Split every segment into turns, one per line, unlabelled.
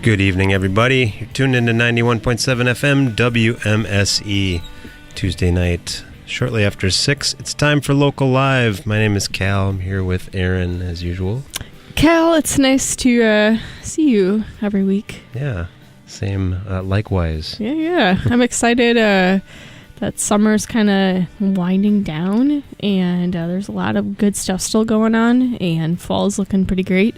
Good evening, everybody. You're tuned into 91.7 FM WMSE. Tuesday night, shortly after 6. It's time for Local Live. My name is Cal. I'm here with Erin, as usual.
Cal, it's nice to see you every week.
Yeah, same, likewise.
Yeah. I'm excited that summer's kind of winding down, and there's a lot of good stuff still going on, and fall's looking pretty great.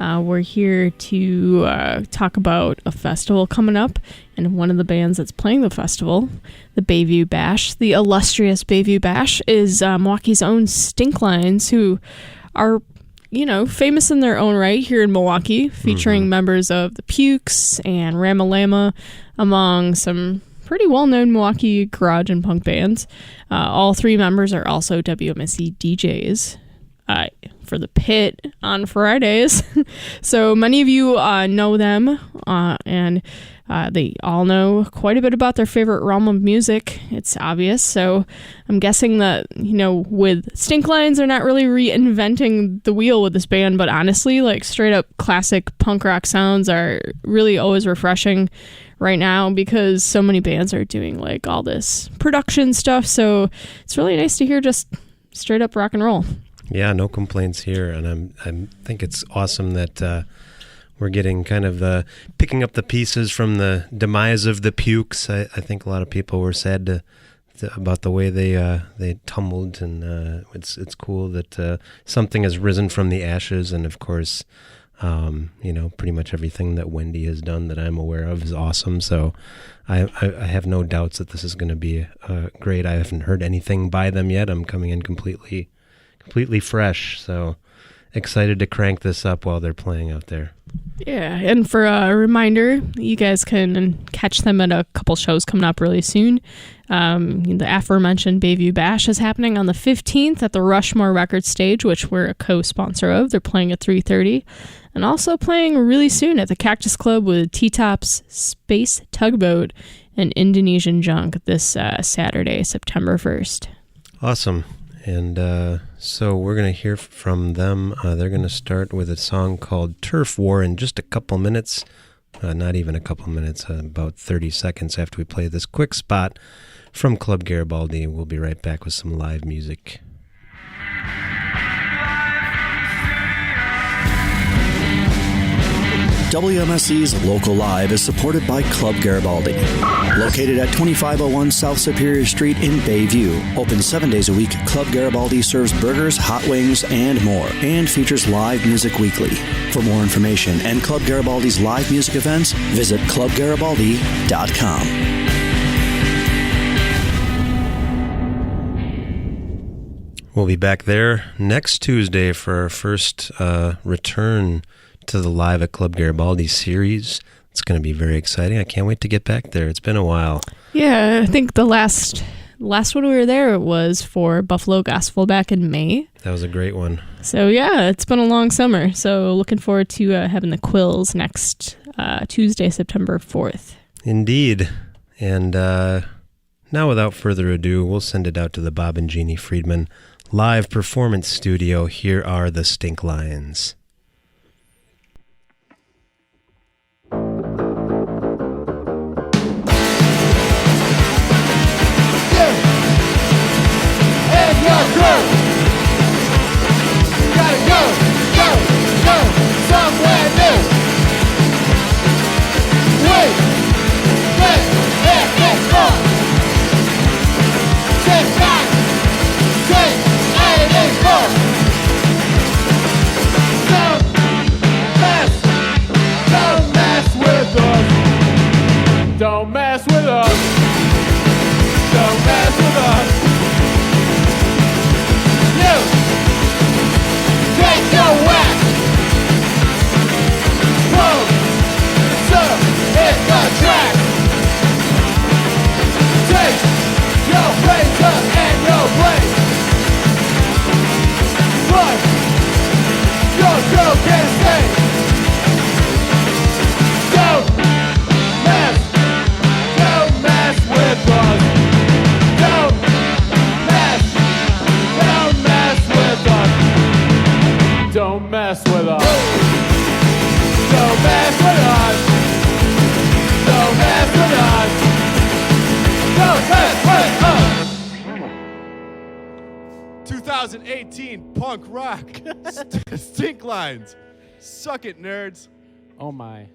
We're here to talk about a festival coming up, and one of the bands that's playing the festival, the Bayview Bash, the illustrious Bayview Bash, is Milwaukee's own Stinklines, who are, famous in their own right here in Milwaukee, featuring members of the Pukes and Ramalama, among some pretty well-known Milwaukee garage and punk bands. All three members are also WMSE DJs. For the Pit on Fridays. So many of you know them, and they all know quite a bit about their favorite realm of music. It's obvious. So I'm guessing that, with Stinklines, they're not really reinventing the wheel with this band, but honestly, like straight up classic punk rock sounds are really always refreshing right now because so many bands are doing like all this production stuff. So it's really nice to hear just straight up rock and roll.
Yeah, no complaints here, and I think it's awesome that we're getting kind of picking up the pieces from the demise of the Pukes. I think a lot of people were sad about the way they tumbled, and it's cool that something has risen from the ashes. And of course, pretty much everything that Wendy has done that I'm aware of is awesome. So I have no doubts that this is going to be great. I haven't heard anything by them yet. I'm coming in completely fresh, so excited to crank this up while they're playing out there.
Yeah, and for a reminder, you guys can catch them at a couple shows coming up really soon. The aforementioned Bayview Bash is happening on the 15th at the Rushmore Records stage, which we're a co-sponsor of. They're playing at 3:30, and also playing really soon at the Cactus Club with T-Top's Space Tugboat and Indonesian Junk this Saturday, September 1st.
Awesome. And so we're going to hear from them. They're going to start with a song called Turf War in just a couple minutes. Not even a couple minutes, about 30 seconds after we play this quick spot from Club Garibaldi. We'll be right back with some live music.
WMSE's Local Live is supported by Club Garibaldi. Located at 2501 South Superior Street in Bayview. Open 7 days a week, Club Garibaldi serves burgers, hot wings, and more, and features live music weekly. For more information and Club Garibaldi's live music events, visit clubgaribaldi.com.
We'll be back there next Tuesday for our first return to the Live at Club Garibaldi series. It's going to be very exciting. I can't wait to get back there. It's been a while.
Yeah, I think the last one we were there was for Buffalo Gospel back in May.
That was a great one.
So yeah, it's been a long summer. So looking forward to having the Quills next Tuesday, September 4th.
Indeed. And now without further ado, we'll send it out to the Bob and Genie Friedman live performance studio. Here are the Stinklines.
Go! 2018 punk rock. Stink lines. Suck it, nerds.
Oh my.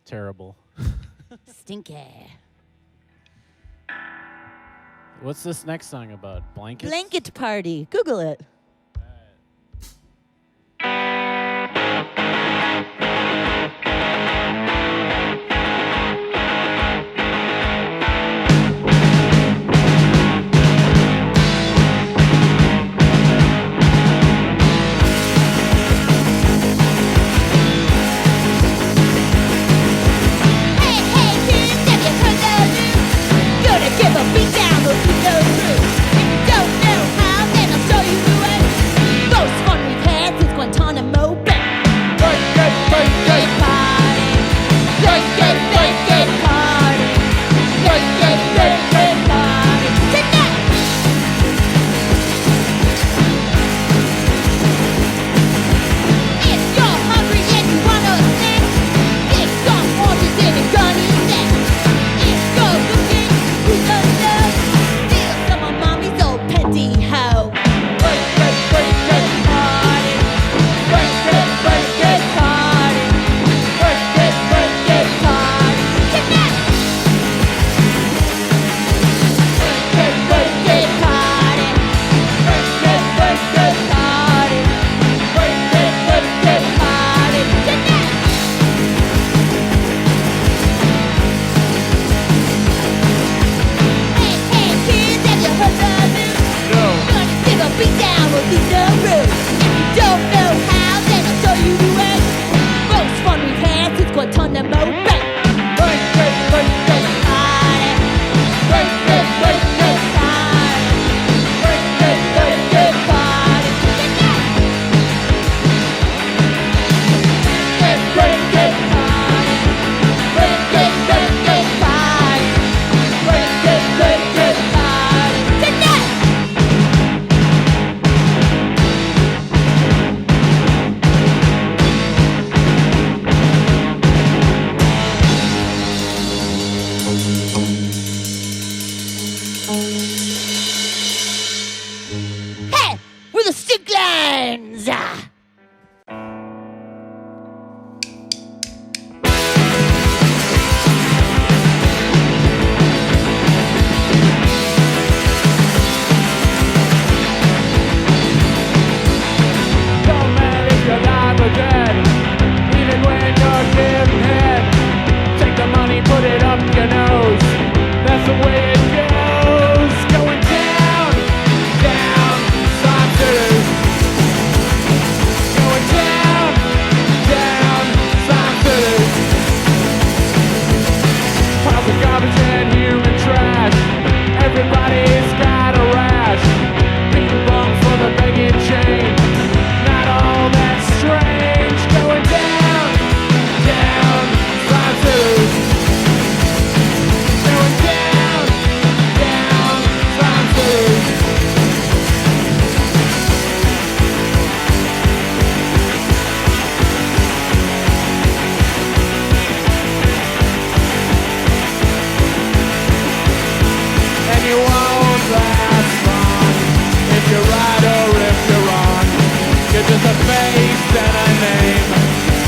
Terrible.
Stinky.
What's this next song about? Blankets?
Blanket party. Google it.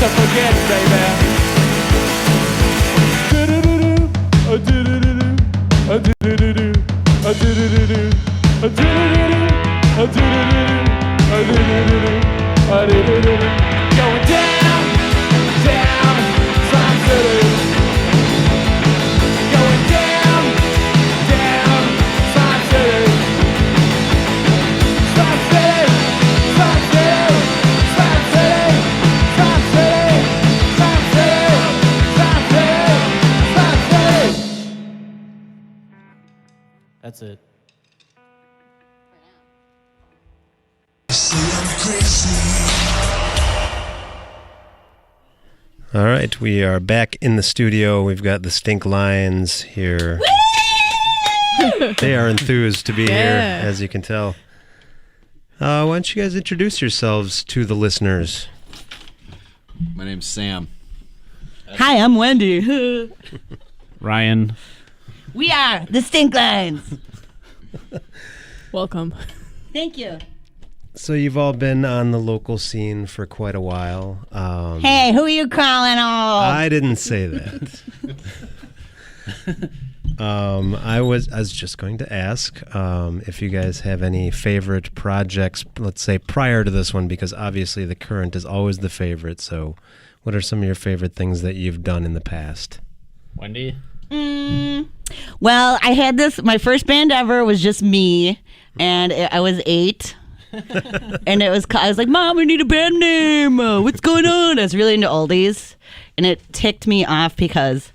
to forget, baby. Do do do do do do do do do do do do do do going down, down, Sun City. Going down, down, Sun City. Sun City, Sun City, Sun City, Sun City, Sun City, Sun City, Sun City.
That's it.
All right, we are back in the studio. We've got the Stink Lions here. They are enthused to be here, as you can tell. Why don't you guys introduce yourselves to the listeners?
My name's Sam.
Hi, I'm Wendy.
Ryan.
We are the Stink Lines.
Welcome.
Thank you.
So you've all been on the local scene for quite a while.
Hey, who are you calling all?
I didn't say that. I was just going to ask if you guys have any favorite projects, let's say prior to this one, because obviously the current is always the favorite. So what are some of your favorite things that you've done in the past?
Wendy?
Well, I had my first band ever was just me, and I was 8. And I was like, Mom, we need a band name. What's going on? I was really into oldies, and it ticked me off because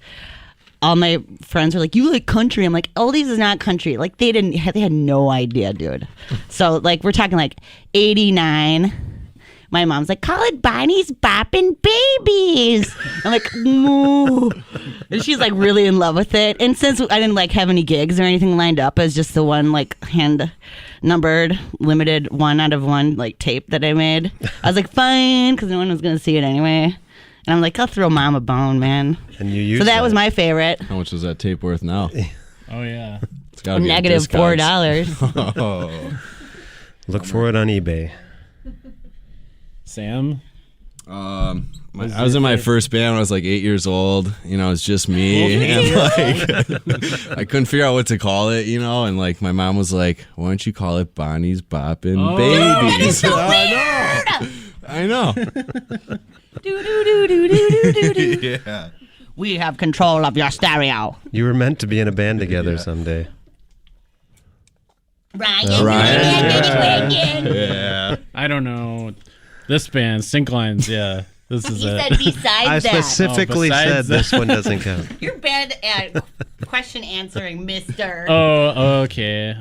all my friends were like, you like country. I'm like, oldies is not country. Like they had no idea, dude. So like we're talking like 89. My mom's like, call it Bonnie's Boppin' Babies. I'm like, ooh. And she's like really in love with it. And since I didn't like have any gigs or anything lined up, as just the one like hand numbered limited 1 out of 1 like tape that I made, I was like, fine, because no one was gonna see it anyway. And I'm like, I'll throw Mom a bone, man.
And you used
so that was my favorite.
How much is that tape worth now?
Oh, yeah.
It's gotta be
Negative
discounts.
$4.
Oh.
Look for it on eBay.
Sam?
I was in my first band when I was like 8 years old. You know, it's just me. And like, I couldn't figure out what to call it, you know, and like my mom was like, why don't you call it Bonnie's Boppin' Babies?
So weird.
I know.
Yeah. We have control of your stereo.
You were meant to be in a band together someday.
Ryan.
Yeah.
I don't know. This band, Stink Lines, yeah. This is
He
it.
said besides
I
that.
specifically said this one doesn't count.
You're bad at question answering, mister.
Oh, okay.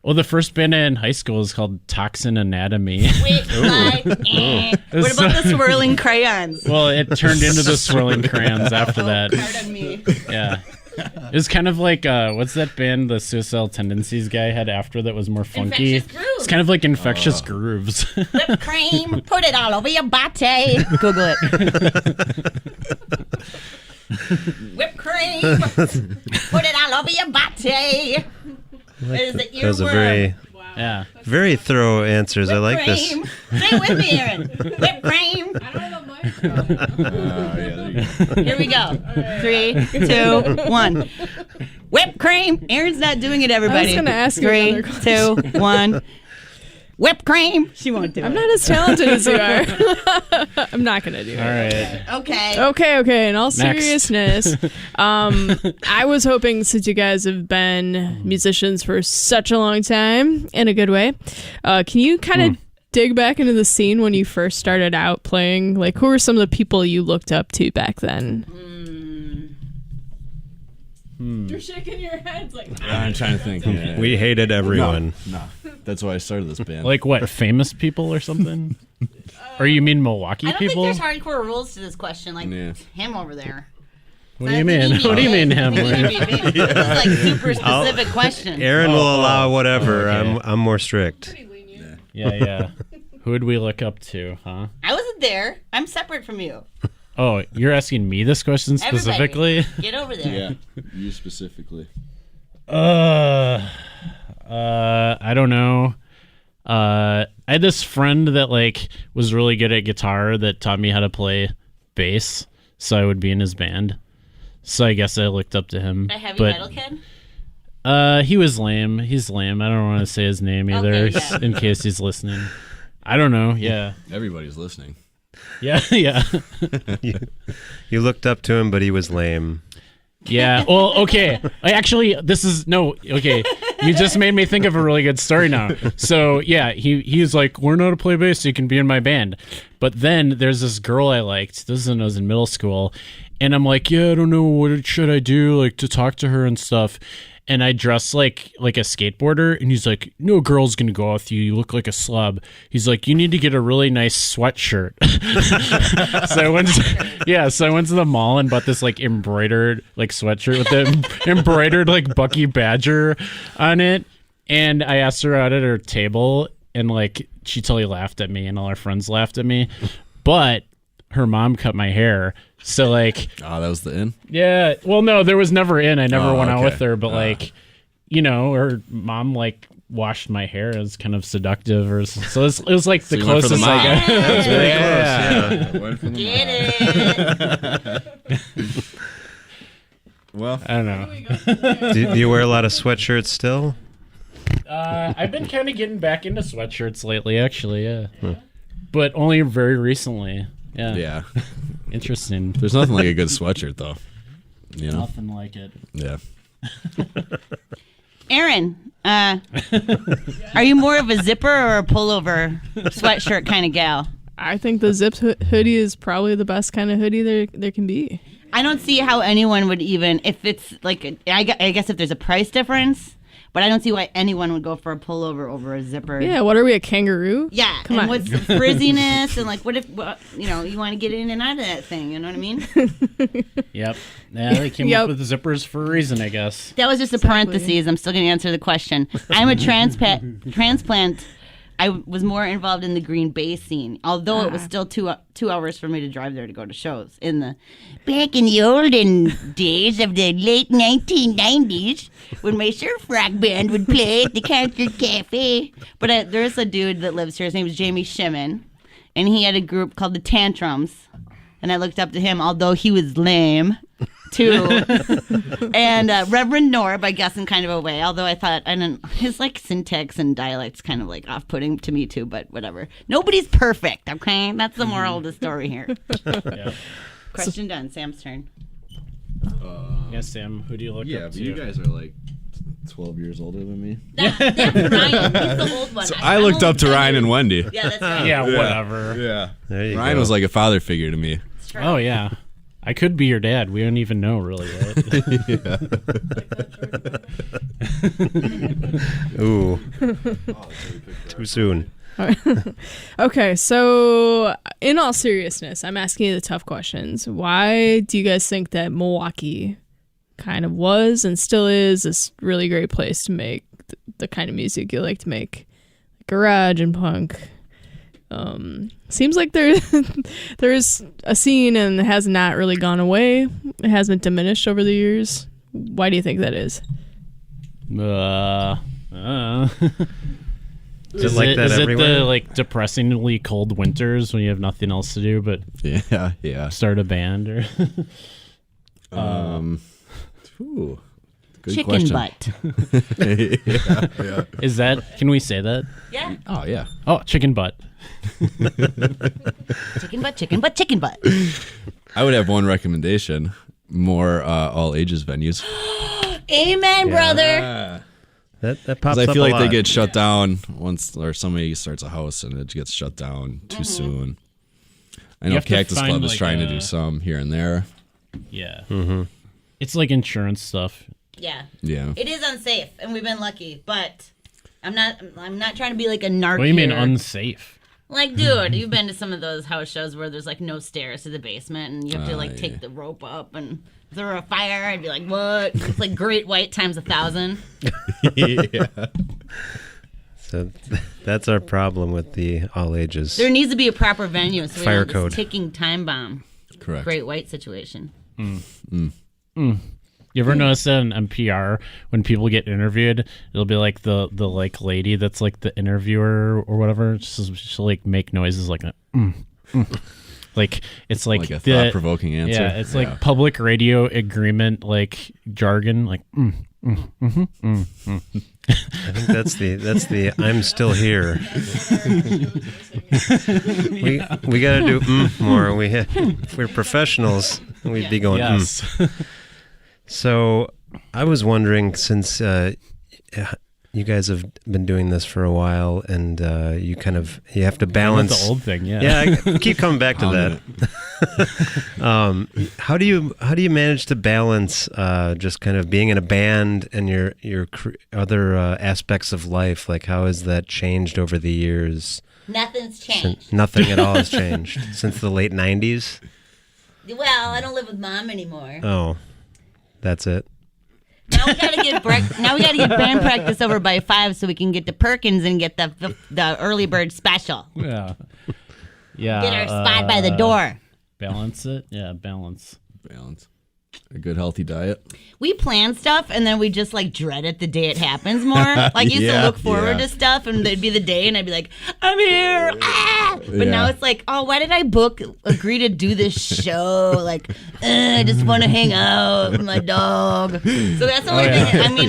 Well, the first band in high school is called Toxin Anatomy.
What about the swirling crayons?
Well, it turned into the swirling crayons after that.
Pardon me.
Yeah. It was kind of like, what's that band the Suicidal Tendencies guy had after that was more funky?
Infectious Grooves.
It's kind of like Infectious Grooves.
Whipped cream, put it all over your body. Google it. Whipped cream, put it all over your body.
Those are very, very thorough answers. I like this.
Say it with me, Erin. Whipped cream.
I don't have a microphone.
Here we go. 3, 2, 1. Whipped cream. Erin's not doing it, everybody.
I was going to ask you
3,
another question.
2, 1. Whipped cream. She won't do it.
I'm not as talented as you are. I'm not going to do it.
All right.
Okay.
In all seriousness, I was hoping, since you guys have been musicians for such a long time, in a good way, can you kind of dig back into the scene when you first started out playing? Like, who were some of the people you looked up to back then? You're shaking your heads like.
I'm trying to think. Yeah.
We hated everyone.
No. That's why I started this band.
Like what, famous people or something? Or you mean Milwaukee
I don't
people?
think there's hardcore rules to this question, like him over there.
What do you mean? What do you mean him?
This is like super specific question.
Aaron will allow whatever. Okay. I'm more strict.
Yeah. Who would we look up to, huh?
I wasn't there. I'm separate from you.
Oh, you're asking me this question specifically?
Everybody, get over there.
Yeah, you specifically.
I don't know. I had this friend that like was really good at guitar that taught me how to play bass, so I would be in his band. So I guess I looked up to him.
A heavy
but,
metal kid?
He was lame. He's lame. I don't want to say his name either,
Okay, yeah.
in case he's listening. I don't know. Yeah.
Everybody's listening.
Yeah. Yeah.
You looked up to him, but he was lame.
Yeah. Well, okay. Okay. You just made me think of a really good story now. So yeah, he's like, learn how to play bass so you can be in my band. But then there's this girl I liked. This is when I was in middle school. And I'm like, yeah, I don't know, what should I do, like, to talk to her and stuff. And I dress like a skateboarder, and he's like, no girl's gonna go out with you. You look like a slub. He's like, you need to get a really nice sweatshirt. So I went to the mall and bought this like embroidered like sweatshirt with the embroidered like Bucky Badger on it. And I asked her out at her table, and like she totally laughed at me, and all our friends laughed at me. But her mom cut my hair. So like,
Oh, that was the in?
yeah, well, no, there was never in. I never went out
okay.
with her, but like, you know, her mom like washed my hair. It was kind of seductive, or so. It was like the
you went for the
closest I got.
That was very
Yeah.
close.
Get it.
Well,
I don't know.
Do you wear a lot of sweatshirts still?
I've been kind of getting back into sweatshirts lately, actually. Yeah, but only very recently. Yeah.
yeah.
Interesting.
There's nothing like a good sweatshirt, though. You know?
Nothing like it.
Yeah.
Erin, are you more of a zipper or a pullover sweatshirt kind of gal?
I think the zipped hoodie is probably the best kind of hoodie there can be.
I don't see how anyone would even, if it's like, I guess if there's a price difference, but I don't see why anyone would go for a pullover over a zipper.
Yeah, what are we, a kangaroo?
Yeah,
Come
and
on.
what's the frizziness, and like, what if, you know, you want to get in and out of that thing, you know what I mean?
Yep. Yeah, they came
Yep.
up with the zippers for a reason, I guess.
That was just a parenthesis. I'm still going to answer the question. I'm a transplant. I was more involved in the Green Bay scene, although it was still 2 hours for me to drive there to go to shows. Back in the olden days of the late 1990s, when my surf rock band would play at the Concert Cafe. But there's a dude that lives here. His name is Jamie Shimon, and he had a group called the Tantrums. And I looked up to him, although he was lame, too. And Reverend Norb, I guess, in kind of a way. Although I thought, his like syntax and dialect's kind of like off-putting to me too. But whatever. Nobody's perfect. Okay, that's the moral of the story here.
Yeah.
Question done. Sam's turn.
Yeah, Sam, who do you look
Yeah,
up
but
to?
you guys are like 12 years older than me.
That's Ryan. He's the old one.
I looked up to Ryan and Wendy.
Yeah, that's right.
Yeah, whatever.
Yeah.
There you
Ryan
go.
was like a father figure to me.
Oh, yeah. I could be your dad. We don't even know, really, right?
Ooh. Too soon.
Okay, so in all seriousness, I'm asking you the tough questions. Why do you guys think that Milwaukee kind of was and still is this really great place to make the kind of music you like to make? Garage and punk. Seems like there's a scene and it has not really gone away. It hasn't diminished over the years. Why do you think that is?
Is it like that
is
everywhere?
it the like depressingly cold winters when you have nothing else to do but
Yeah.
start a band? Or
Ooh, good
Chicken
question.
butt.
Yeah.
is that? Can we say that?
Yeah.
Oh, yeah.
Oh, chicken butt.
Chicken butt, chicken butt, chicken butt.
I would have one recommendation. More all ages venues.
Amen, brother.
That pops
Because
up
I feel
a
like they
lot.
get shut down once, or somebody starts a house and it gets shut down too soon. I know
have to
Cactus
find,
Club is
like,
trying to
a-
do some here and there.
Yeah. It's like insurance stuff.
Yeah.
Yeah.
It is unsafe, and we've been lucky, but I'm not trying to be like a narc.
What do you mean
here.
unsafe?
Like, dude, you've been to some of those house shows where there's like no stairs to the basement, and you have to like take the rope up, and if there were a fire, I'd be like, what? It's like Great White times 1,000.
Yeah.
So that's our problem with the all ages.
There needs to be a proper venue, so we
Fire
don't have
code.
this ticking time bomb.
Correct.
Great White situation.
You ever notice that in NPR when people get interviewed, it'll be like the like lady that's like the interviewer or whatever. She'll like make noises like a like it's like
a thought-provoking answer.
Yeah, it's like public radio agreement like jargon like.
I think that's the I'm still here. we got to do more. If we're professionals, we'd be going
yes.
So I was wondering, since you guys have been doing this for a while, and you have to balance
the old thing.
Yeah, I keep coming back to that. How do you manage to balance just kind of being in a band and your other aspects of life? Like, how has that changed over the years?
Nothing's changed.
Nothing at all has changed since the late 90s?
Well, I don't live with Mom anymore.
Oh, that's it.
Now we gotta get band practice over by 5 so we can get to Perkins and get the early bird special.
Yeah.
Get our spot by the door.
Balance it. Yeah, balance.
A good healthy diet.
We plan stuff and then we just like dread it the day it happens more. Like used to look forward to stuff and it'd be the day and I'd be like, I'm here. Ah! But now it's like, oh, why did I agree to do this show? Like, I just want to hang out with my dog. So that's the only thing. I mean,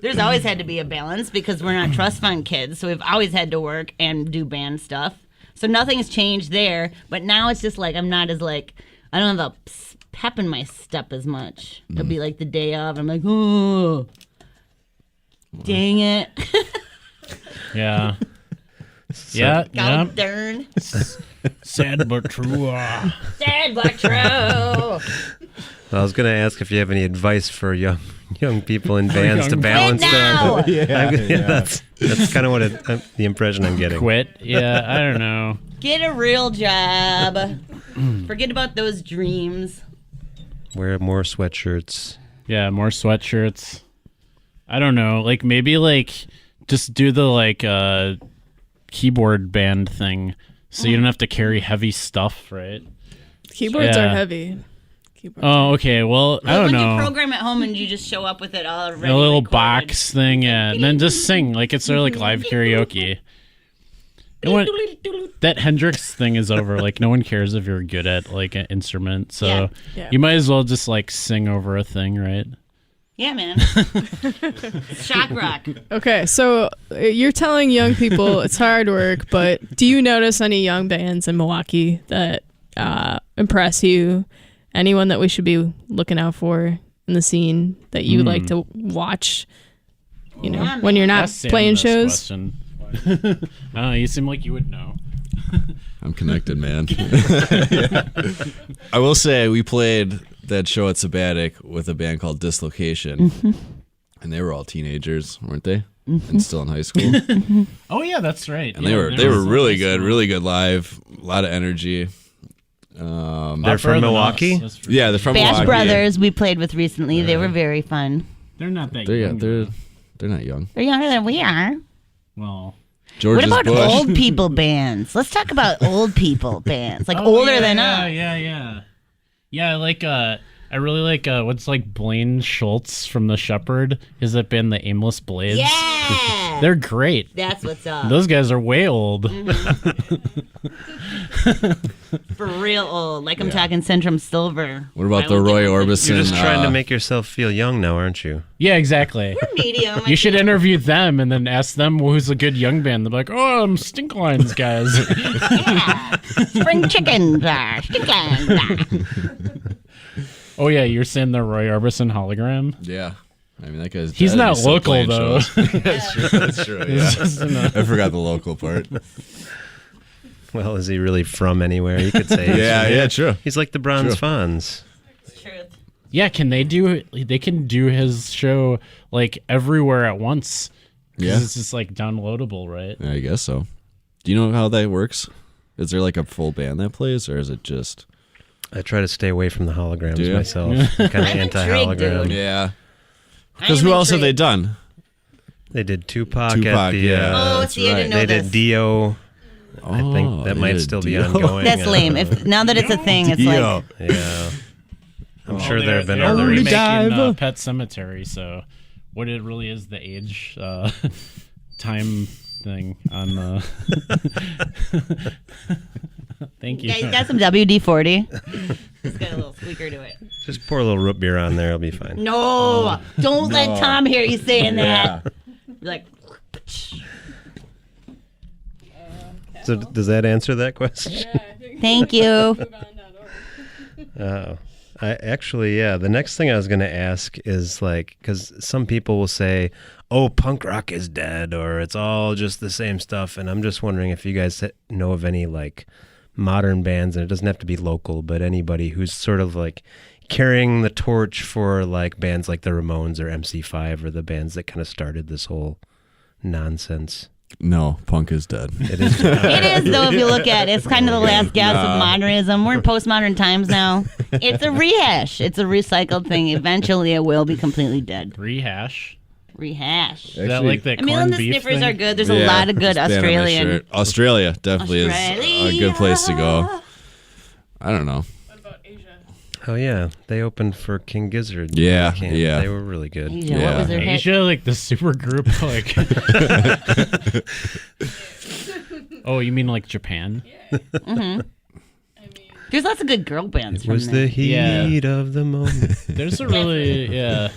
there's always had to be a balance because we're not trust fund kids. So we've always had to work and do band stuff. So nothing's changed there. But now it's just like, I'm not as like, I don't have a pep in my step as much. It'll be like the day of. I'm like, oh, dang it.
Yeah. Yeah.
God darn.
Sad but true.
Sad but true.
I was going to ask if you have any advice for young people in bands to balance that. That's kind of what the impression I'm getting.
Quit. Yeah, I don't know.
Get a real job. Forget about those dreams.
Wear more sweatshirts.
Yeah, more sweatshirts. I don't know. Like maybe like just do the like keyboard band thing so you don't have to carry heavy stuff, right?
Keyboards are heavy.
Oh, okay. Well, I don't know.
You program at home and you just show up with it already.
A little
recorded.
box thing, yeah. And then just sing. Like it's sort of like live karaoke. You know what? That Hendrix thing is over. Like no one cares if you're good at like an instrument. So you might as well just like sing over a thing, right?
Yeah, man. Shock rock.
Okay, so you're telling young people it's hard work, but do you notice any young bands in Milwaukee that impress you? Anyone that we should be looking out for in the scene that you like to watch? You know, when you're not playing shows.
You seem like you would know.
I'm connected, man. I will say we played that show at Sabbatic with a band called Dislocation, and they were all teenagers, weren't they? And still in high school.
Oh yeah, that's right.
And they were really good live, a lot of energy.
They're from Milwaukee?
Yeah, they're from
Bash
Milwaukee.
Brothers we played with recently. They were very fun.
They're not that young.
They're not young.
They're younger than we are.
Well,
George's
what about
Bush.
old people bands? Let's talk about old people bands, like older than us.
Yeah, like I really like what's like Blaine Schultz from The Shepherd. Has that band the Aimless Blades?
Yeah,
they're great.
that's what's up.
Those guys are way old.
For real old. Like I'm talking Centrum Silver.
What about the Roy Orbison?
You're just trying to make yourself feel young now, aren't you?
Yeah, exactly.
We're medium.
You should interview them and then ask them who's a good young band. They're like, oh, I'm Stinklines guys.
Yeah. Spring chicken. Stinklines.
Oh, yeah, you're saying the Roy Orbison hologram?
Yeah. I mean, that guy's
He's
dead.
not
still
local,
playing
though.
shows. That's true. Yeah. I forgot the local part.
Well, is he really from anywhere? You could say.
Yeah, true.
He's like the Bronze Fonz.
Truth.
Yeah, they can do his show like everywhere at once.
Yeah.
It's just like downloadable, right?
Yeah, I guess so. Do you know how that works? Is there like a full band that plays, or is it just...
I try to stay away from the holograms
Do you?
myself. I'm kind of
I'm
anti-hologram.
intrigued, dude.
Yeah.
I
Because
am
who else have they
intrigued.
done?
They did Tupac
Tupac,
at the.
yeah.
Oh,
that's
see, I didn't know
They
this.
did Dio. I think that
they
might
did
still be
Dio.
ongoing.
That's lame. If now that it's a thing, it's like
Yeah. I'm sure there have been
they're
other
remaking Pet Cemetery, so what it really is the age time thing on the. Thank you.
Yeah, you got some WD-40. It's got a little squeaker to it.
Just pour a little root beer on there. It'll be fine.
No, don't let Tom hear you saying that. You're like.
So does that answer that question?
Thank you.
Oh, the next thing I was going to ask is like, because some people will say, oh, punk rock is dead, or it's all just the same stuff. And I'm just wondering if you guys know of any like modern bands, and it doesn't have to be local, but anybody who's sort of like carrying the torch for like bands like the Ramones or MC5 or the bands that kind of started this whole nonsense.
No, punk is dead.
It is.
It is, though, if you look at it. It's kind of the last gasp of modernism. We're in postmodern times now. It's a rehash. It's a recycled thing. Eventually, it will be completely dead.
Rehash?
Rehash.
Is that like the
I mean,
corned
the
beef
sniffers
thing?
are good. There's a lot of good
it's been on my
Australian.
shirt. Australia definitely is a good place to go. I don't know.
Oh yeah, they opened for King Gizzard.
Yeah,
Camp.
yeah.
They were really good.
Asia, what was their hit?
Asia, like the super group, like. Oh, you mean like Japan?
There's lots of good girl bands
It
from
was
there.
the heat of the moment.
There's a really,
I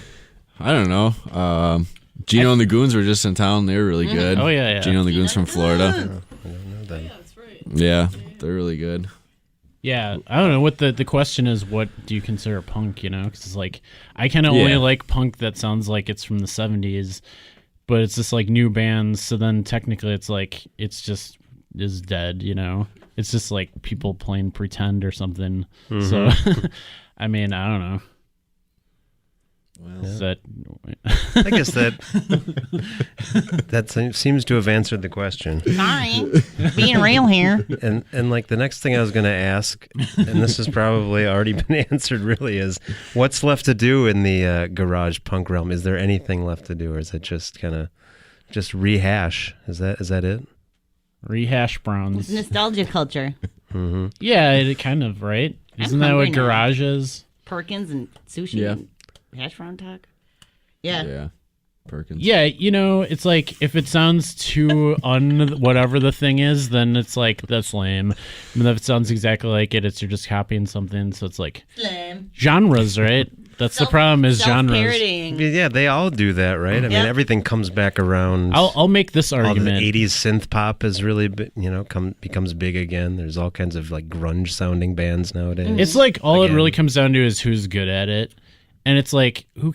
don't know. Gino and the Goons were just in town. They were really good.
Oh, yeah.
Gino and the Goons from Florida.
I don't know them.
Yeah, they're really good.
Yeah, I don't know what the question is. What do you consider punk? You know, because it's like I kind of only like punk that sounds like it's from the 70s, but it's just like new bands. So then technically, it's like it's just is dead. You know, it's just like people playing pretend or something. So, I mean, I don't know. Well, is that
I guess that seems to have answered the question.
Sorry, being real here.
And like the next thing I was going to ask, and this has probably already been answered, really, is what's left to do in the garage punk realm? Is there anything left to do, or is it just kind of just rehash? Is that it?
rehash browns?
Nostalgia culture.
Yeah, it kind of, right? Isn't that what garage is?
Perkins and sushi and hash brown talk.
Yeah. Perkins.
Yeah, you know, it's like if it sounds too whatever the thing is, then it's like that's lame. I mean, if it sounds exactly like it, you're just copying something. So it's like
lame.
Genres, right? That's the problem is genres.
Yeah, they all do that, right? I mean, everything comes back around.
I'll make this argument.
All the 80s synth pop is really, becomes big again. There's all kinds of like grunge sounding bands nowadays.
It's like all it really comes down to is who's good at it. And it's like, you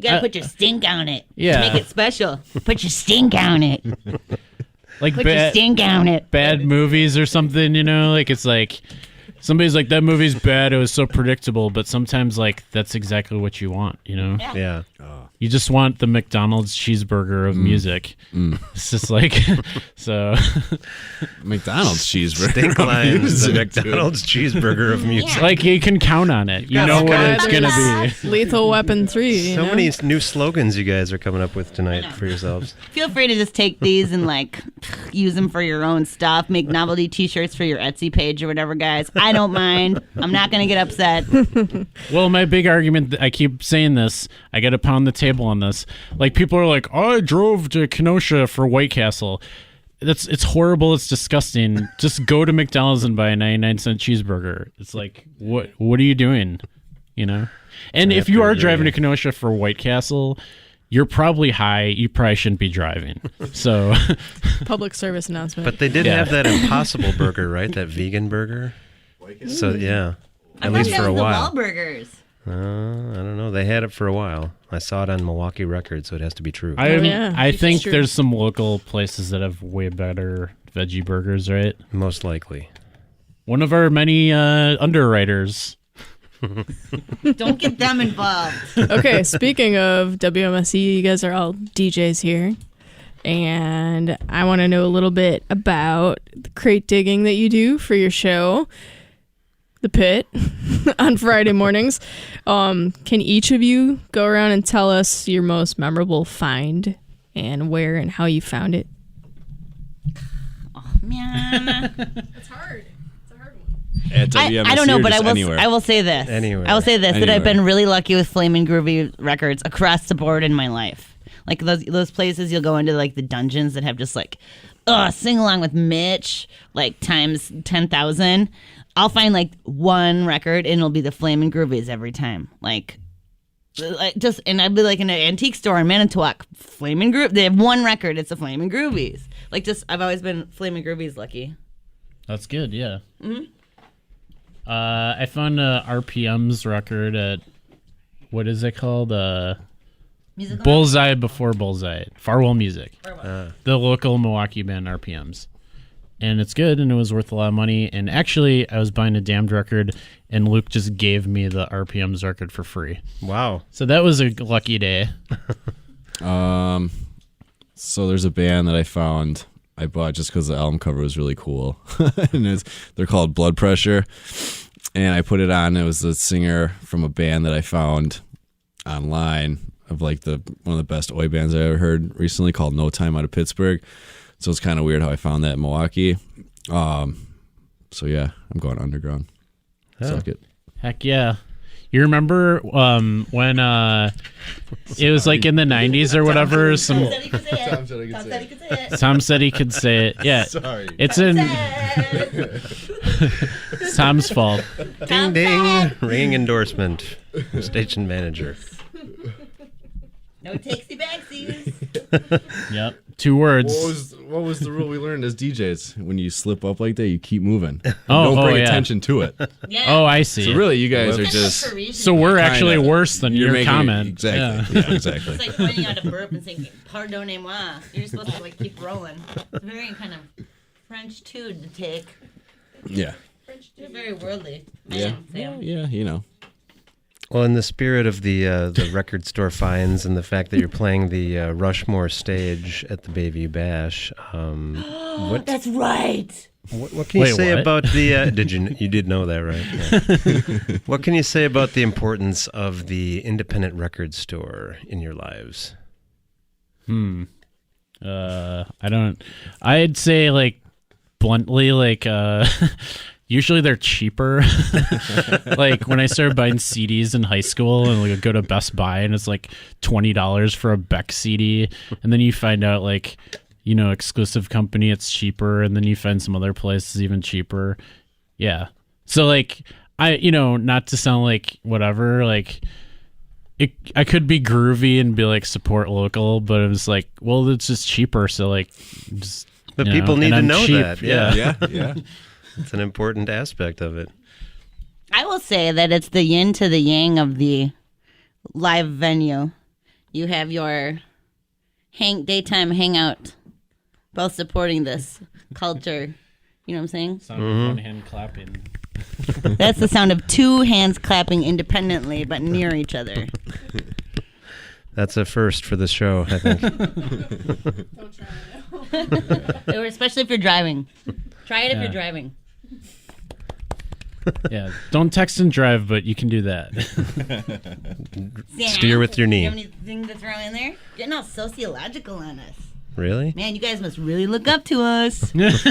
gotta put your stink on it.
Yeah.
To make it special. Put your stink on it.
Like
put your stink on it.
Bad movies or something, you know? Like it's like somebody's like, that movie's bad, it was so predictable, but sometimes like that's exactly what you want, you know?
Yeah.
You just want the McDonald's cheeseburger of music. It's just like so
McDonald's cheeseburger.
Stink lines, the McDonald's cheeseburger of music.
Like you can count on it. You know what it's gonna be.
Lethal Weapon 3.
So many new slogans you guys are coming up with tonight for yourselves.
Feel free to just take these and like use them for your own stuff. Make novelty t-shirts for your Etsy page or whatever, guys. I don't mind. I'm not gonna get upset.
Well, my big argument, I keep saying this, I gotta pound the table on this. Like people are like, I drove to Kenosha for White Castle. It's horrible, it's disgusting. Just go to McDonald's and buy a 99-cent cheeseburger. It's like, what are you doing? You know? And if you are driving to Kenosha for White Castle, you're probably high. You probably shouldn't be driving. So
Public service announcement.
But they did have that Impossible burger, right? That vegan burger. So yeah, at least for a while.
The Wahlburgers.
I don't know. They had it for a while. I saw it on Milwaukee Records, so it has to be true.
I think there's some local places that have way better veggie burgers, right?
Most likely.
One of our many underwriters.
Don't get them involved.
Okay, speaking of WMSE, you guys are all DJs here. And I want to know a little bit about the crate digging that you do for your show, The Pit, on Friday mornings. Can each of you go around and tell us your most memorable find and where and how you found it?
Oh, man.
It's hard. It's a hard one.
At WMSE
I don't know,
or
but
just
I
anywhere?
will say this.
Anywhere.
I will say this, that I've
Anywhere.
been really lucky with Flamin' Groovy records across the board in my life. Like those places you'll go into, like the dungeons that have just like, sing along with Mitch, like times 10,000. I'll find like one record and it'll be the Flamin' Groovies every time. Like just, and I'd be like in an antique store in Manitowoc, Flamin' Groove. They have one record, it's the Flamin' Groovies. Like just, I've always been Flamin' Groovies lucky.
That's good, yeah. I found a RPM's record at, what is it called?
Musical
Bullseye Before Bullseye. Farwell Music. The local Milwaukee band RPM's. And it's good, and it was worth a lot of money. And actually, I was buying a Damned record, and Luke just gave me the RPM's record for free.
Wow.
So that was a lucky day.
So there's a band that I found I bought just because the album cover was really cool. And they're called Blood Pressure. And I put it on. It was the singer from a band that I found online of like one of the best oi bands I ever heard recently called No Time out of Pittsburgh. So it's kind of weird how I found that in Milwaukee. So yeah, I'm going underground. Suck it.
Heck yeah. You remember when it was like in the 90s or whatever? Tom said he could say it. Yeah.
Sorry.
It's in Tom's fault.
Ding, ding. Ringing endorsement. Station manager.
No takesy backsies.
Yep. 2 words.
What was the rule we learned as DJs? When you slip up like that, you keep moving.
Oh,
Don't bring
yeah.
attention to it.
Yeah.
Oh, I see.
So really, you guys are just
So we're actually
Kinda.
worse than
you're
your
making
comment.
exactly. Yeah, exactly.
It's like pointing out a burp and saying "pardonnez-moi." You're supposed to like keep rolling. It's very kind of French too to take.
Yeah.
You're very worldly.
Yeah.
Sam.
Yeah. You know.
Well, in the spirit of the record store finds and the fact that you're playing the Rushmore stage at the Bayview Bash,
That's right.
what can you
Wait,
say
what?
about the? You did know that, right? Yeah. What can you say about the importance of the independent record store in your lives?
I don't. I'd say like bluntly, like usually they're cheaper. Like when I started buying CDs in high school and like go to Best Buy and it's like $20 for a Beck CD, and then you find out like, you know, exclusive company it's cheaper, and then you find some other places even cheaper. Yeah. So like not to sound like whatever, like I could be groovy and be like support local, but it was like, well, it's just cheaper, so like just,
But
you
people
know,
need
and
to
I'm
know
cheap.
that. Yeah.
Yeah.
It's an important aspect of it.
I will say that it's the yin to the yang of the live venue. You have your daytime hangout, both supporting this culture. You know what I'm saying?
Sound of one hand clapping.
That's the sound of 2 hands clapping independently but near each other.
That's a first for the show, I think.
Or especially if you're driving. Try it if you're driving.
Yeah, don't text and drive, but you can do that.
Steer with your knee.
You have anything to throw in there? Getting all sociological on us.
Really?
Man, you guys must really look up to us.
These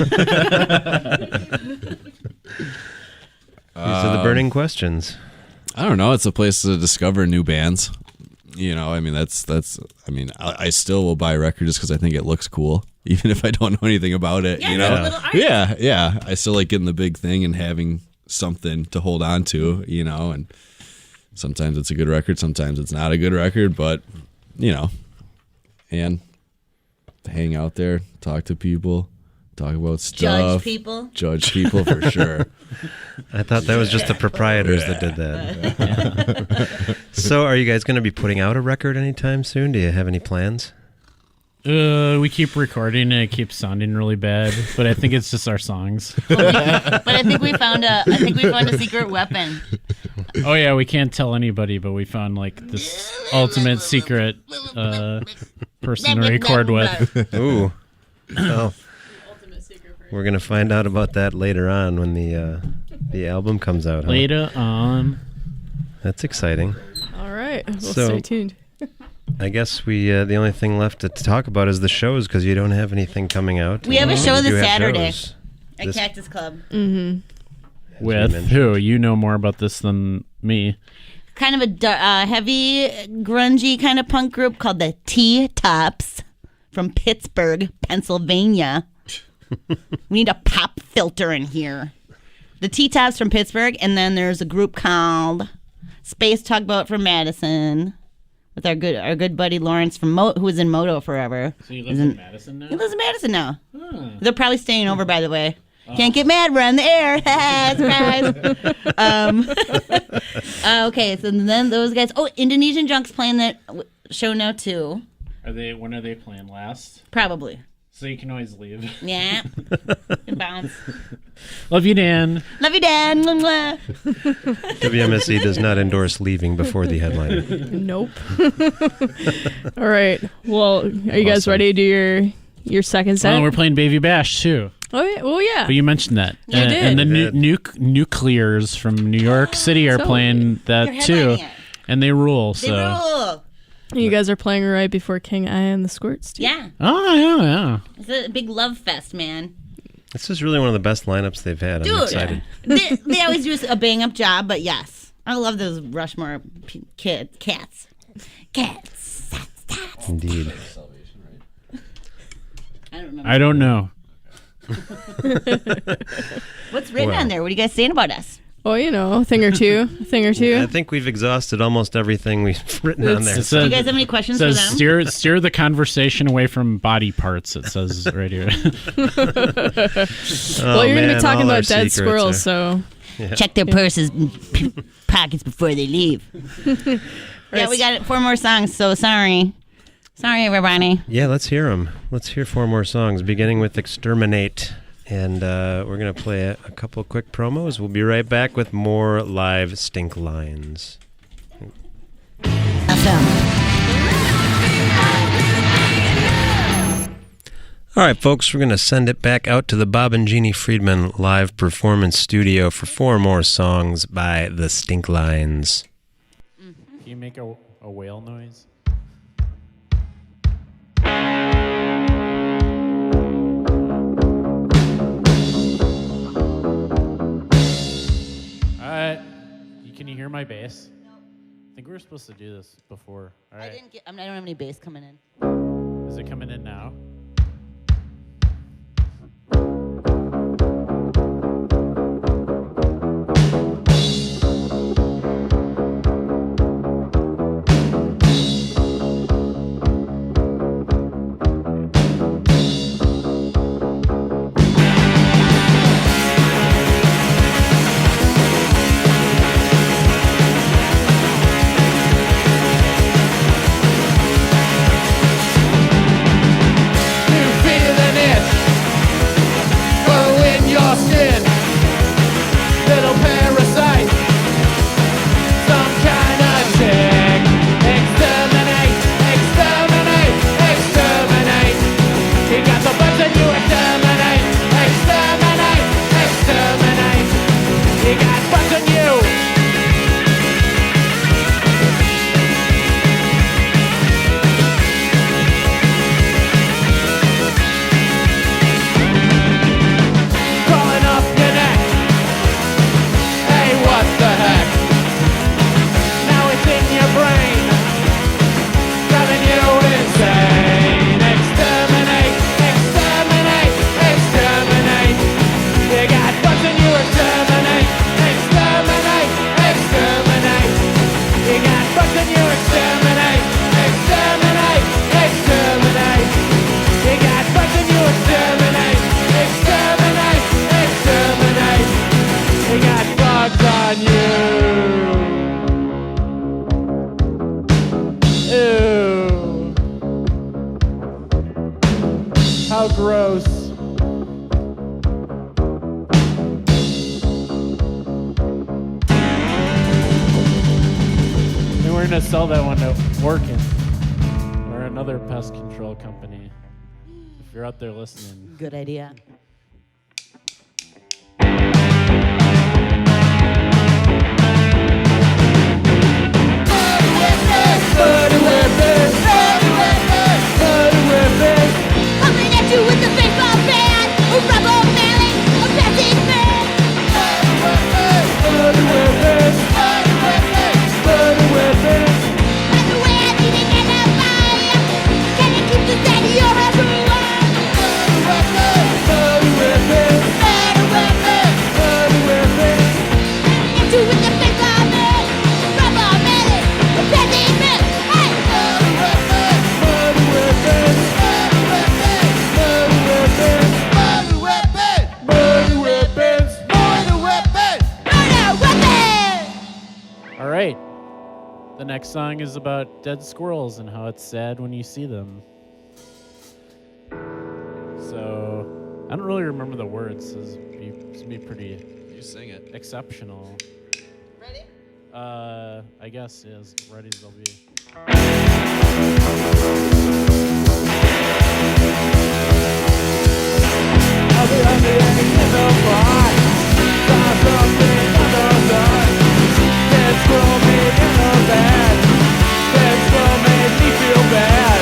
are the burning questions.
I don't know. It's a place to discover new bands. You know, I mean, that's. I mean, I still will buy a record just because I think it looks cool, even if I don't know anything about it.
Yeah,
you
it's
know,
a little art.
yeah. I still like getting the big thing and having something to hold on to. You know, and sometimes it's a good record, sometimes it's not a good record, but you know, and hang out there, talk to people, talk about stuff, judge people for sure.
I thought that was just the proprietors that did that. So are you guys going to be putting out a record anytime soon? Do you have any plans?
We keep recording and it keeps sounding really bad, but I think it's just our songs.
But I think we found a secret weapon.
Oh yeah, we can't tell anybody, but we found like this ultimate secret person to record with.
Ooh. Well, we're going to find out about that later on when the album comes out. Huh?
Later on.
That's exciting.
All right. We'll
So-
stay tuned.
I guess we the only thing left to talk about is the shows because you don't have anything coming out.
We have a show
You
this
have
Saturday
shows.
at
This-
Cactus Club.
Mm-hmm.
With who? You know more about this than me.
Kind of a heavy, grungy kind of punk group called the T-Tops from Pittsburgh, Pennsylvania. We need a pop filter in here. The T-Tops from Pittsburgh, and then there's a group called Space Tugboat from Madison with our good buddy Lawrence from who was in Moto forever.
So you live in Madison now?
He lives in Madison now.
Huh.
They're probably staying over, by the way. Can't get mad, we're on the air. Surprise. Okay, so then those guys. Oh, Indonesian Junk's playing that show now, too.
When are they playing last?
Probably.
So you can always leave.
Yeah. And bounce.
Love you, Dan.
Love you, Dan. Mwah, mwah.
WMSE does not endorse leaving before the headline.
Nope. All right. Well, are you guys ready to do your second set?
Oh, we're playing Baby Bash, too.
Oh, yeah. Well, yeah.
But you mentioned that.
Yeah, I did.
And the Nuclears from New York City are playing that, too. And they rule.
They rule.
You guys are playing right before King Eye and the Squirts, too.
Yeah.
Oh, yeah.
It's a big love fest, man.
This is really one of the best lineups they've had. I'm excited.
They always do a bang-up job, but yes. I love those Rushmore cats. Cats.
Indeed.
I don't know.
What's written on there? What are you guys saying about us?
Oh, a thing or two.
I think we've exhausted almost everything we've written on there.
Do you guys have any questions for them?
Steer the conversation away from body parts, it says right here.
Well, you're going to be talking about dead squirrels, so...
Yeah. Check their purses and pockets before they leave. Yeah, we got 4 more songs, so sorry. Sorry, everybody.
Yeah, let's hear them. Let's hear 4 more songs, beginning with Exterminate. And we're going to play a couple quick promos. We'll be right back with more live Stink Lines. All right, folks, we're going to send it back out to the Bob and Genie Friedman live performance studio for 4 more songs by the Stink Lines.
Can you make a whale noise? Can you hear my bass? No. I think we were supposed to do this before. All right.
I don't have any bass coming in.
Is it coming in now? Sell that one to Orkin or another pest control company. If you're out there listening.
Good idea.
Coming at you with a baseball bat, a rubber mallet, a plastic man.
The next song is about dead squirrels and how it's sad when you see them. So, I don't really remember the words. This would be pretty
You sing it.
exceptional.
Ready?
I guess, as ready as they'll be.
I'll be on the end of the box. Saw something on the sun. Dead squirrel made in the bed. Dead squirrel made me feel bad.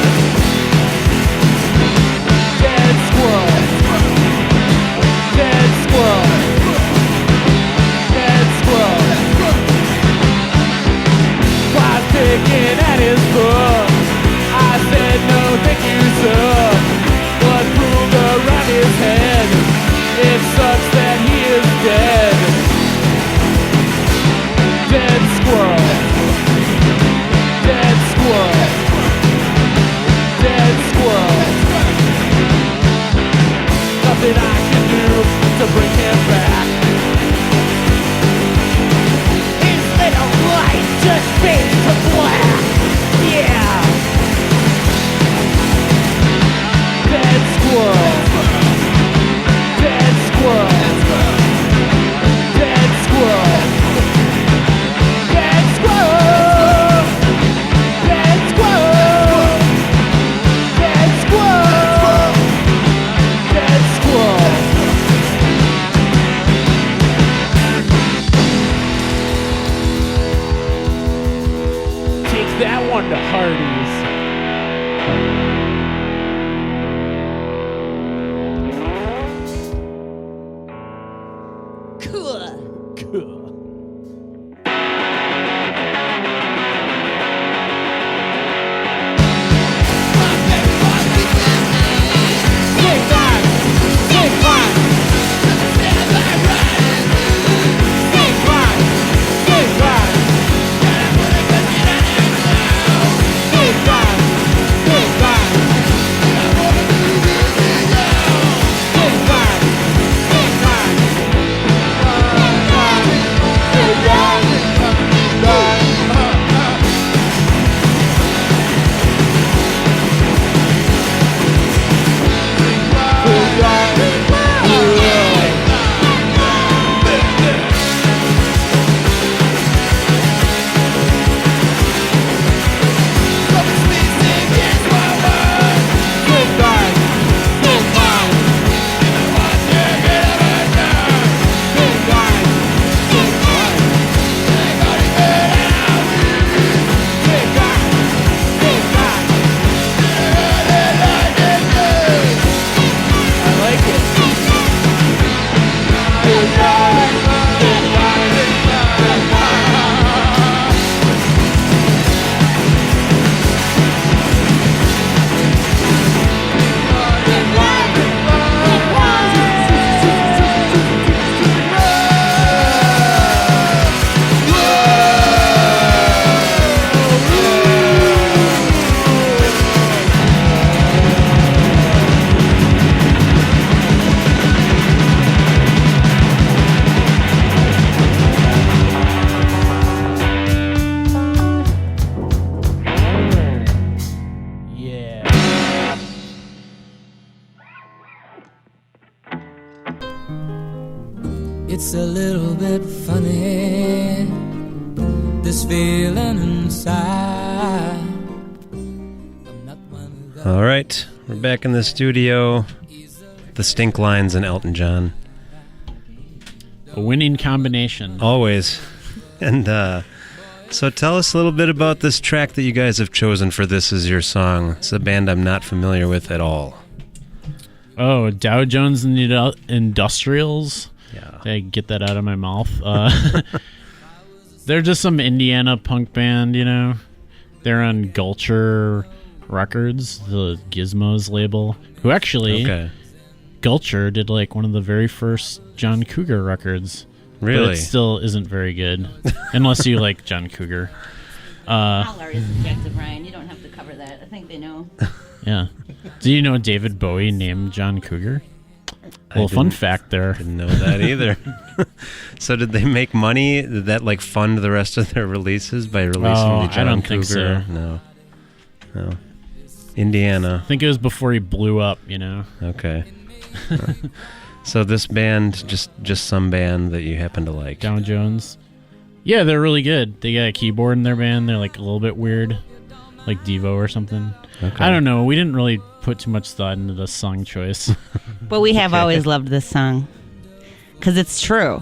Dead squirrel. Dead squirrel. Dead squirrel. Flies picking at his book. I said no thank you sir. Blood pooled around his head. It sucks that he is dead. Dead squirrel. Dead squirrel. Dead squirrel. Nothing I can do to bring him back. Instead of light, just fades to black. Yeah. Dead squirrel. Dead squirrel. Dead squirrel. Dead squirrel. Dead squirrel. Dead squirrel. Dead squirrel. Take that one to Hardee's.
It's a little bit funny, this feeling inside. I'm not one of
All right, we're back in the studio. The Stink Lines and Elton John.
A winning combination.
Always. And so tell us a little bit about this track that you guys have chosen for This Is Your Song. It's a band I'm not familiar with at all.
Oh, Dow Jones and the Industrials.
Yeah.
Did I get that out of my mouth? They're just some Indiana punk band, you know. They're on Gulcher Records, the Gizmos label. Who actually, Gulcher did like one of the very first John Cougar records.
Really?
But it still isn't very good, unless you like John Cougar.
Holler is subjective, Ryan. You don't have to cover that. I think they know.
Yeah. Do you know David Bowie named John Cougar? Well, fun fact there.
Didn't know that either. So did they make money? Did that like fund the rest of their releases by releasing the John
I don't
Cougar?
think so.
No. Indiana.
I think it was before he blew up,
Okay. So this band, just some band that you happen to like.
Down Jones. Yeah, they're really good. They got a keyboard in their band. They're like a little bit weird, like Devo or something.
Okay.
I don't know. We didn't really put too much thought into the song choice.
But we have always loved this song because it's true.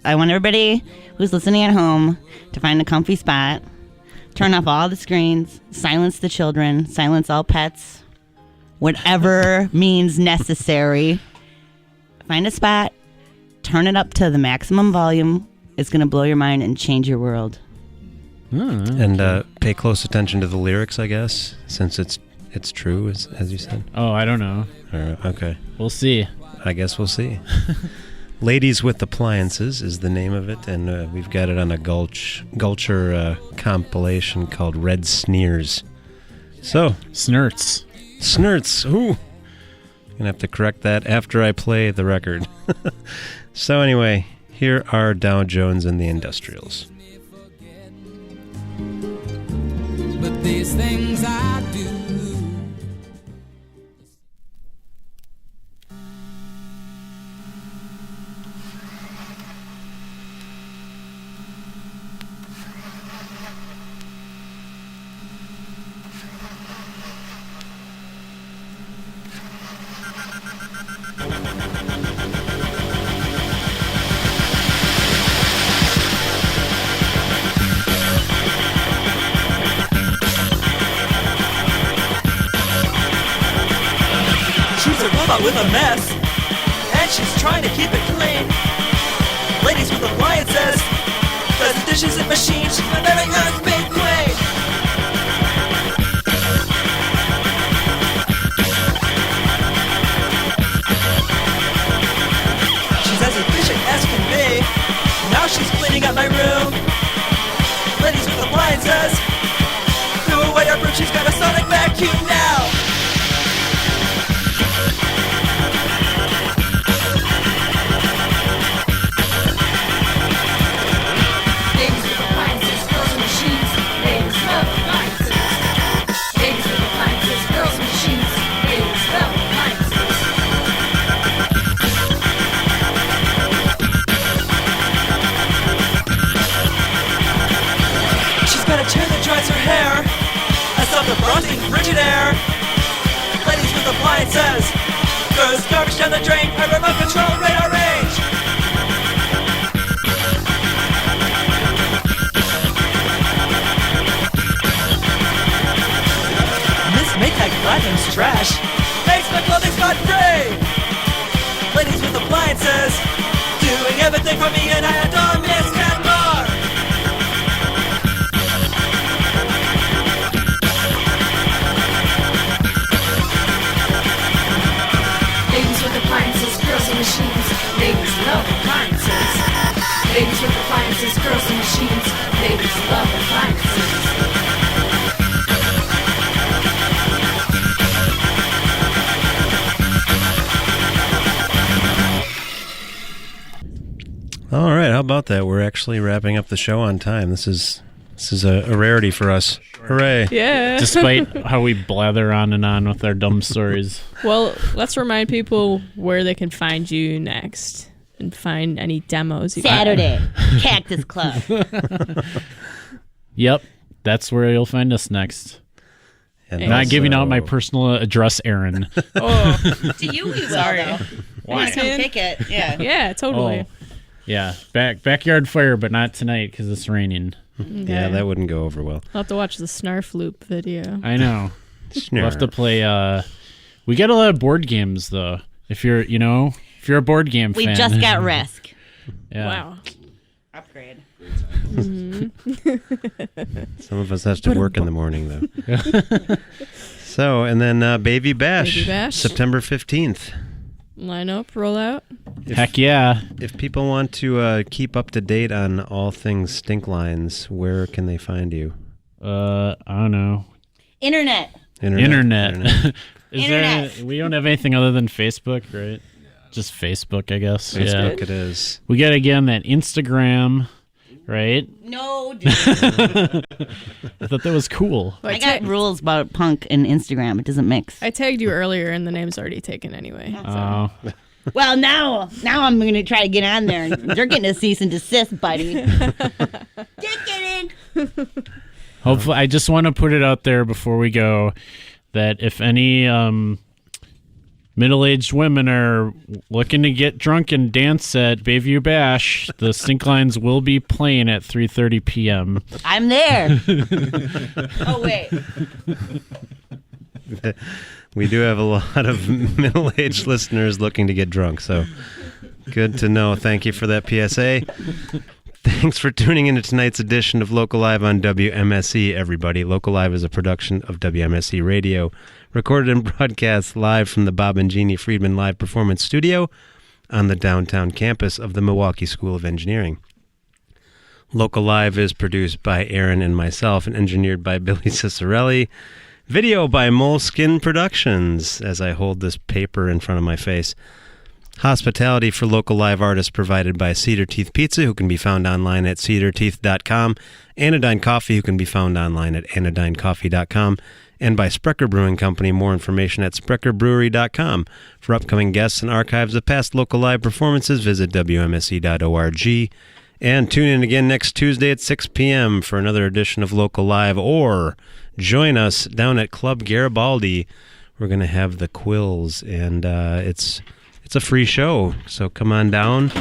I want everybody who's listening at home to find a comfy spot, turn off all the screens, silence the children, silence all pets, whatever means necessary. Find a spot, turn it up to the maximum volume. It's going to blow your mind and change your world.
And pay close attention to the lyrics, I guess, since it's true, as you said.
Oh, I don't know.
Okay.
We'll see.
I guess we'll see. Ladies with Appliances is the name of it, and we've got it on a Gulcher compilation called Red Sneers. So,
Snurts.
Ooh. Gonna have to correct that after I play the record. So anyway, here are Dow Jones and the Industrials.
But these things I do.
With a mess, and she's trying to keep it clean. Ladies with appliances, does the dishes in machines. She's my very own big queen. She's as efficient as can be. Now she's cleaning up my room. Ladies with appliances, threw away her broom. She's got a sonic vacuum now. The frosting frigid air. Ladies with appliances, throws garbage down the drain. I remote control radar range. Miss Maytag Platinum's trash makes my clothing spot free. Ladies with appliances, doing everything for me, and I adore Miss Catmore.
Machines, ladies love appliances. Ladies with appliances, girls and machines, ladies love appliances.
All right, how about that? We're actually wrapping up the show on time. This is a rarity for us. Hooray!
Yeah.
Despite how we blather on and on with our dumb stories.
Well, let's remind people where they can find you next and find any demos.
Saturday, Cactus Club.
Yep, that's where you'll find us next. And not giving out my personal address, Erin.
Oh,
to you we will.
Sorry.
Though.
Why?
Come pick it. Yeah.
Yeah, totally.
Oh, yeah, backyard fire, but not tonight because it's raining.
Okay.
Yeah, that wouldn't go over well.
I'll have to watch the Snarf Loop video.
I know. We'll have to play. We get a lot of board games though. If you're a board game fan.
We just got Risk.
Yeah.
Wow.
Upgrade.
Mm-hmm.
Some of us have to work in the morning though. So, and then Baby Bash, September 15th.
Line up, roll out.
Heck yeah.
If people want to keep up to date on all things Stink Lines, where can they find you?
I don't know.
Internet.
Internet.
Internet.
We don't have anything other than Facebook, right? Just Facebook, I guess.
Facebook it is.
We got, again, that Instagram, right?
No, dude.
I thought that was cool.
I got rules about punk and Instagram. It doesn't mix.
I tagged you earlier, and the name's already taken anyway.
Oh.
Well, now I'm going to try to get on there. And they're getting a cease and desist, buddy. Just kidding.
Hopefully, I just want to put it out there before we go that if any middle-aged women are looking to get drunk and dance at Bayview Bash, the Stink Lines will be playing at 3:30 p.m.
I'm there. Oh, wait.
We do have a lot of middle-aged listeners looking to get drunk, so good to know. Thank you for that PSA. Thanks for tuning into tonight's edition of Local Live on WMSE, everybody. Local Live is a production of WMSE Radio, recorded and broadcast live from the Bob and Genie Friedman Live Performance Studio on the downtown campus of the Milwaukee School of Engineering. Local Live is produced by Erin and myself and engineered by Billy Cicerelli. Video by Moleskin Productions, as I hold this paper in front of my face. Hospitality for local live artists provided by Cedar Teeth Pizza, who can be found online at cedarteeth.com, Anodyne Coffee, who can be found online at anodynecoffee.com, and by Sprecher Brewing Company. More information at sprecherbrewery.com. For upcoming guests and archives of past local live performances, visit wmse.org. And tune in again next Tuesday at 6 p.m. for another edition of Local Live, or join us down at Club Garibaldi. We're going to have the Quills, and it's a free show, so come on down,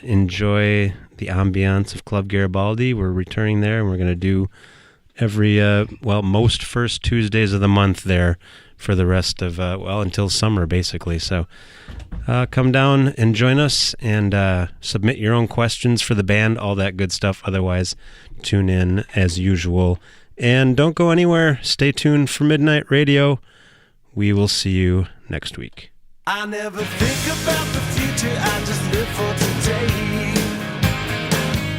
enjoy the ambiance of Club Garibaldi. We're returning there, and we're going to do most first Tuesdays of the month there for the rest of, until summer, basically. So come down and join us, and submit your own questions for the band, all that good stuff. Otherwise, tune in as usual. And don't go anywhere. Stay tuned for Midnight Radio. We will see you next week.
I never think about the future, I just live for today.